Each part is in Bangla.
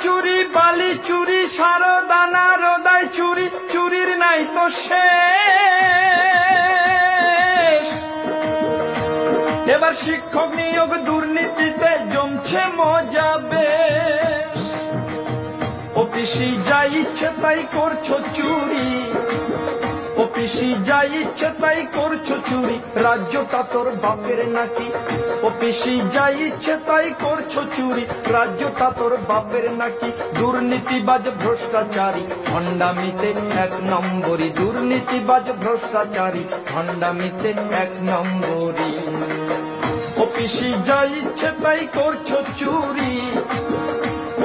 চুরি বালি চুরি সারদানা রোদাই চুরি চুরির নাই তো শেষ। এবার শিক্ষক নিয়োগ দুর্নীতিতে জমছে মজা বেশ। অফিসে যা ইচ্ছে তাই করছো চুরি, অফিসে যা ইচ্ছে তাই করছো চুরি, রাজ্যটা তোর বাপের নাকি? অফিসে যা ইচ্ছে তাই করছো চুরি, রাজ্যটা তোর বাপের নাকি? দুর্নীতিবাজ ভ্রষ্টাচারী ভণ্ডামিতে এক নম্বরী, দুর্নীতিবাজ ভ্রষ্টাচারী ভণ্ডামিতে এক নম্বরী। অফিসে যা ইচ্ছে তাই করছো চুরি,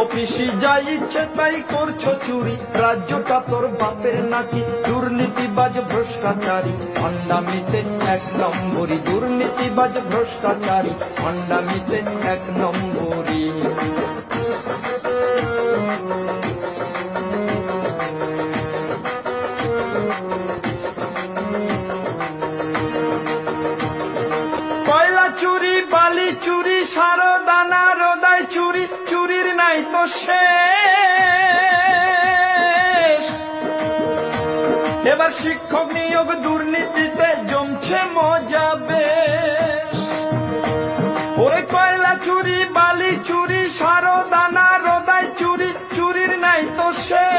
অফিসে যা ইচ্ছে তাই করছো চুরি, রাজ্যটা তোর বাপের নাকি? দুর্নীতিবাজ ভ্রষ্টাচারী ভণ্ডামিতে এক নম্বরী, দুর্নীতিবাজ ভ্রষ্টাচারী ভণ্ডামিতে এক নম্বরী। কয়লা চুরি বালি চুরি সারদানা রোদাই চুরি চুরির নাই তো শেষ। এবার শিক্ষক নিয়োগ দুর্নীতিতে জমছে মজা বেশ। ওরে কয়লা চুরি বালি চুরি সারদানা রোদাই চুরি চুরির নাই তো শেষ।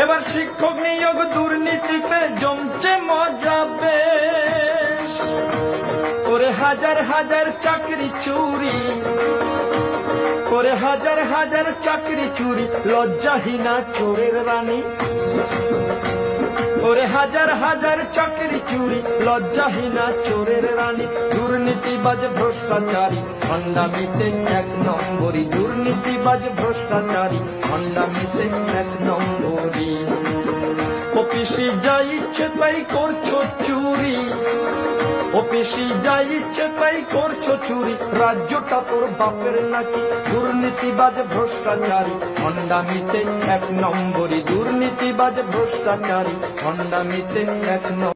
এবার শিক্ষক নিয়োগ দুর্নীতিতে জমছে মজা বেশ। ওরে হাজার হাজার চাকরি চুরি, ওরে হাজার হাজার চাকরি চুরি, লজ্জাহীনা চোরের রানী। ওরে হাজার হাজার চাকরি চুরি, লজ্জাহীনা চোরের রানী। দুর্নীতিবাজ ভ্রষ্টাচারী ভণ্ডামিতে এক নম্বরী, দুর্নীতিবাজ ভ্রষ্টাচারী ভণ্ডামিতে এক নম্বরী। অফিসে যা ইচ্ছে তাই করছো চুরি, অফিসে যা ইচ্ছে তাই করছো চুরি, রাজ্যটা তোর বাপের নাকি? দুর্নীতিবাজ ভ্রষ্টাচারী ভণ্ডামিতে এক নম্বরী, দুর্নীতিবাজ ভ্রষ্টাচারী ভণ্ডামিতে এক নম্বরী।